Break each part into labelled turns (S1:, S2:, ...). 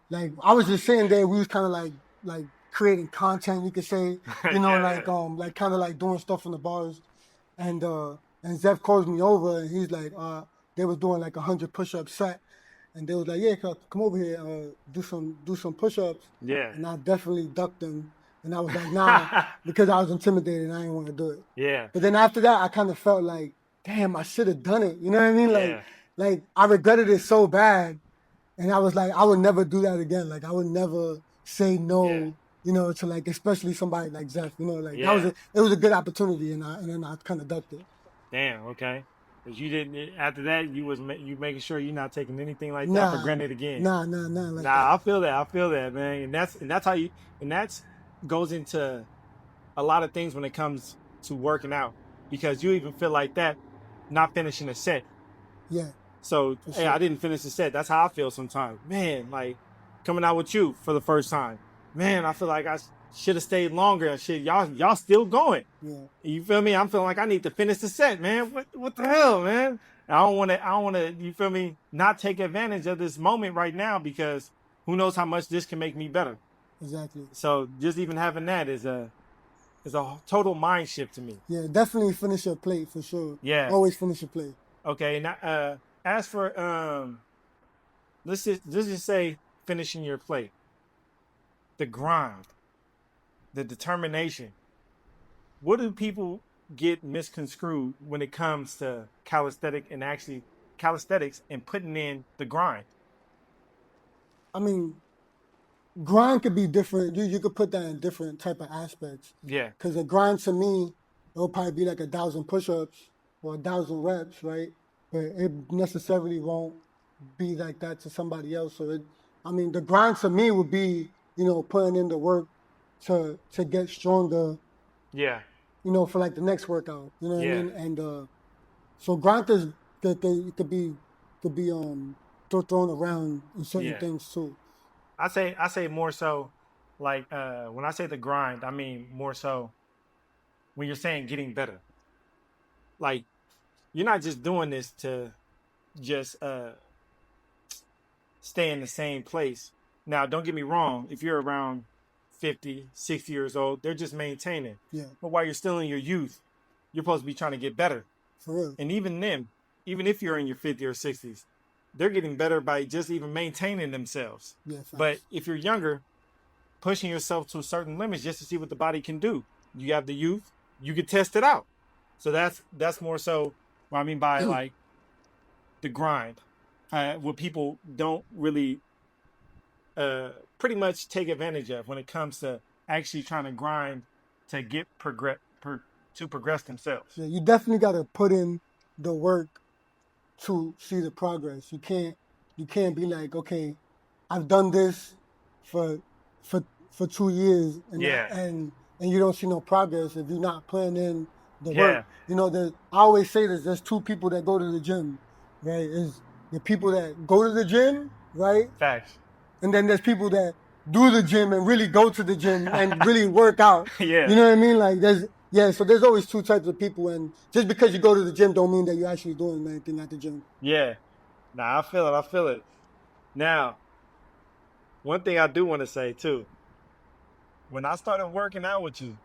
S1: like I was just sitting there. We was kind of like creating content, you could say,
S2: Yeah.
S1: like kind of like doing stuff in the bars, and Zeph calls me over and he's like, they was doing like 100 push-up set, and they was like, yeah, come over here, do some push-ups,
S2: Yeah.
S1: and I definitely ducked them, and I was like, nah, because I was intimidated and I didn't want to do it.
S2: Yeah.
S1: But then after that, I kind of felt like, damn, I should have done it. You know what I mean?
S2: Yeah.
S1: Like I regretted it so bad, and I was like, I would never do that again. Like I would never say
S2: Yeah.
S1: no, to like especially somebody like Zeph. Like
S2: Yeah.
S1: it was a good opportunity, and then I kind of ducked it.
S2: Damn. Okay. Because you didn't. After that, you making sure you're not taking anything like that for
S1: Nah,
S2: granted again.
S1: nah, like that.
S2: Nah, I feel that. I feel that, man. And that's how you. And that's goes into a lot of things when it comes to working out, because you even feel like that, not finishing a set.
S1: Yeah,
S2: So,
S1: for
S2: hey, I
S1: sure.
S2: didn't finish the set. That's how I feel sometimes. Man, like coming out with you for the first time. Man, I feel like I should have stayed longer and shit. Y'all still going.
S1: Yeah,
S2: You feel me? I'm feeling like I need to finish the set, man. What the hell, man? I don't wanna, you feel me, not take advantage of this moment right now, because who knows how much this can make me better.
S1: exactly.
S2: So just even having that is a total mind shift to me.
S1: Yeah, definitely finish your plate for sure.
S2: Yeah.
S1: Always finish your plate.
S2: Okay. Now, as for let's just say finishing your plate, the grind, the determination. What do people get misconstrued when it comes to calisthenics and putting in the grind?
S1: I mean, grind could be different. You could put that in different type of aspects.
S2: Yeah.
S1: Because a grind to me, it'll probably be like 1,000 push-ups or 1,000 reps, right? But it necessarily won't be like that to somebody else. I mean, the grind to me would be, putting in the work to get stronger,
S2: Yeah.
S1: for like the next workout. You know what I
S2: Yeah.
S1: mean? And so grind is that they could be thrown around in certain
S2: Yeah.
S1: things too.
S2: I say more so, like, when I say the grind, I mean more so when you're saying getting better. Like, you're not just doing this to just stay in the same place. Now, don't get me wrong, if you're around 50, 60 years old, they're just maintaining.
S1: Yeah,
S2: But while you're still in your youth, you're supposed to be trying to get better.
S1: for real.
S2: And even then, even if you're in your 50s or 60s, they're getting better by just even maintaining themselves.
S1: Yeah,
S2: But
S1: facts.
S2: if you're younger, pushing yourself to certain limits just to see what the body can do. You have the youth, you can test it out. So that's more so what I mean by, like, the grind. What people don't really pretty much take advantage of when it comes to actually trying to grind to get to progress themselves.
S1: Yeah, you definitely got to put in the work to see the progress. You can't be like, okay, I've done this for for 2 years,
S2: Yeah.
S1: and you don't see no progress if you're not putting in the work.
S2: Yeah.
S1: I always say this. There's two people that go to the gym, right? Is the people that go to the gym, right?
S2: Facts.
S1: And then there's people that do the gym and really go to the gym and really work out.
S2: Yeah.
S1: You know what I mean? Like so there's always two types of people, and just because you go to the gym don't mean that you're actually doing anything at the gym.
S2: Yeah. Nah, I feel it. I feel it. Now, one thing I do want to say too, when I started working out with you,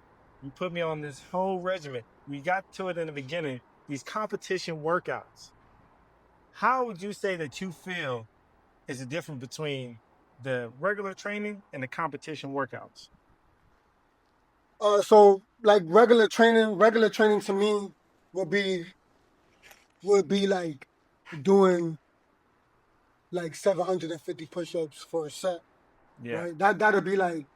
S2: you put me on this whole regimen. We got to it in the beginning, these competition workouts. How would you say that you feel is the difference between the regular training and the competition workouts?
S1: So like regular training to me would be like doing like 750 push-ups for a set,
S2: Yeah.
S1: right? That'll be like,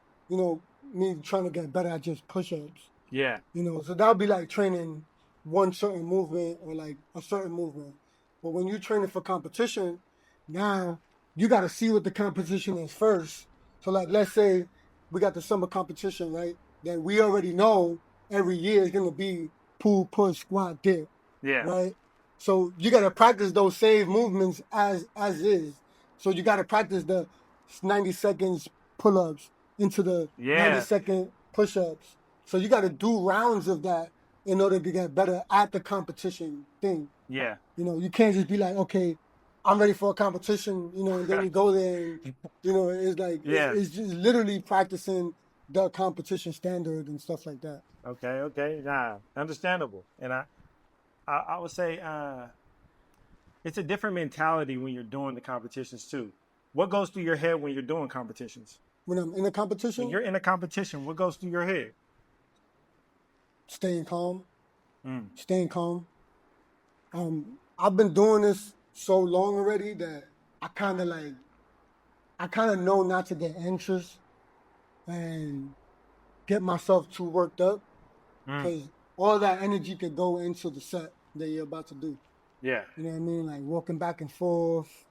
S1: me trying to get better at just push-ups.
S2: Yeah.
S1: So that would be like training one certain movement or like a certain movement. But when you're training for competition, now you got to see what the competition is first. So like, let's say we got the summer competition, right? That we already know every year is gonna be pull, push, squat, dip,
S2: Yeah.
S1: right? So you got to practice those same movements as is. So you got to practice the 90 seconds pull-ups into the 90
S2: Yeah.
S1: second push-ups. So you got to do rounds of that in order to get better at the competition thing.
S2: Yeah.
S1: You can't just be like, okay, I'm ready for a competition, you know, and then you go there and, you know, it's like,
S2: Yeah.
S1: it's just literally practicing the competition standard and stuff like that.
S2: Okay. Nah, understandable. And I would say it's a different mentality when you're doing the competitions too. What goes through your head when you're doing competitions?
S1: When I'm in a
S2: When
S1: competition,
S2: you're in a competition, what goes through your head?
S1: staying calm,
S2: Mm.
S1: staying calm. I've been doing this so long already that I kind of know not to get anxious and get myself too worked up
S2: Mm.
S1: because all that energy could go into the set that you're about to do.
S2: Yeah.
S1: You know what I mean? Like walking back and forth,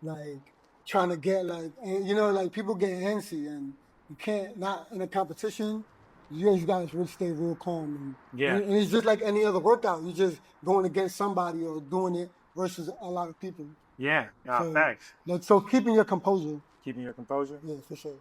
S1: like trying to get like, and you know, like people get antsy and you can't, not in a competition. You just gotta really stay real calm
S2: Yeah.
S1: and it's just like any other workout. You're just going against somebody or doing it versus a lot of people.
S2: Yeah.
S1: So
S2: Facts.
S1: like so keeping your composure,
S2: Keeping your composure.
S1: yeah, for sure.